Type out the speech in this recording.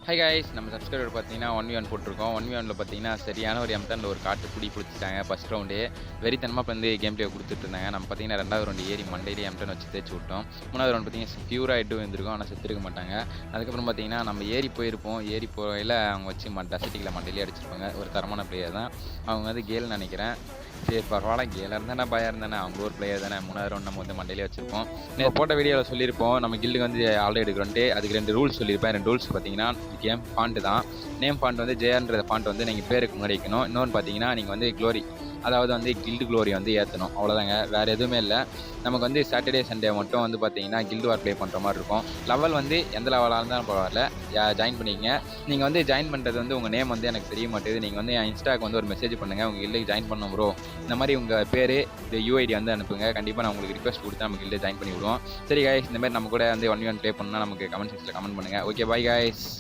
Hi guys நம்ம subscriber பார்த்தீங்கன்னா 1v1 போட்டிருக்கோம். 1v1ல பார்த்தீங்கன்னா சரியான ஒரு M10ல ஒரு காட்டு புடி பிடிச்சிட்டாங்க. ஃபர்ஸ்ட் ரவுண்டே வெறித்தனமாக வந்து கேம் பிளே கொடுத்துட்டு இருந்தாங்க. நம்ம பார்த்தீங்கன்னா 2வது ரவுண்டு ஏறி மண்டையிலே M10 வச்சு தேய்ச்சி விட்டோம். 3வது ரவுண்ட் பார்த்தீங்கன்னா பியூர் ஆகிட்டு வந்திருக்கோம். ஆனால் செத்துருக்க மாட்டாங்க. அதுக்கப்புறம் பார்த்தீங்கன்னா நம்ம ஏறி போயிருப்போம். ஏறி போகையில் அவங்க வச்சு டசட்டிக்கில் மண்டையிலே அடிச்சிருப்பாங்க. ஒரு தரமான பிளேயர் தான் அவங்க வந்து கேல்னு நினைக்கிறேன். சரி பரவாயில்ல, கேலாக இருந்தானே பயம் இருந்தானே அவங்க ஒரு பிளேயர் தானே. 3வது ரவுண்ட் நம்ம வந்து மண்டையிலே வச்சிருப்போம். போட்ட வீடியோவில் சொல்லியிருப்போம் நம்ம கில்டுக்கு வந்து ஆல்ரெடி எடுக்கிறோன்ட்டு. அதுக்கு 2 ரூல்ஸ் சொல்லியிருப்பேன். 2 ரூல்ஸ் பார்த்தீங்கன்னா கேம் ஃபாண்ட் தான். நேம் ஃபாண்ட் வந்து ஜேஆர்ன்ற ஃபாண்ட் வந்து நீங்கள் பேருக்கு முன்னாடி வைக்கணும். இன்னொன்று பார்த்தீங்கன்னா நீங்கள் வந்து க்ளோரி, அதாவது வந்து கில்டு க்ளோரி வந்து ஏற்றணும். அவ்வளோதாங்க, வேறு எதுவுமே இல்லை. நமக்கு வந்து சாட்டர்டே சண்டே மட்டும் வந்து பார்த்தீங்கன்னா கில்டு வார் ப்ளே பண்ணுற மாதிரி இருக்கும். லெவல் வந்து எந்த லெவலாக இருந்தாலும் பரவாயில்ல, ஜாயின் பண்ணிக்கங்க. நீங்கள் வந்து ஜாயின் பண்ணுறது வந்து உங்கள் நேம் வந்து எனக்கு தெரிய மாட்டேது. நீங்கள் வந்து என் இன்ஸ்டாக்கு வந்து ஒரு மெசேஜ் பண்ணுங்கள், உங்கள் கில்டுக்கு ஜாயின் பண்ணணும் ப்ரோ, இந்த மாதிரி உங்கள் பேர் இந்த யூஐடி வந்து அனுப்புங்க. கண்டிப்பாக நான் உங்களுக்கு ரிக்வஸ்ட் கொடுத்து நம்ம கில்டு ஜாயின் பண்ணி விடுவோம். சரி காய்ஸ், இந்த மாதிரி நம்ம கூட வந்து 1v1 ப்ளே பண்ணால் நமக்கு கமெண்ட் செக்ஷனில் கமெண்ட் பண்ணுங்கள். Okay, bye guys.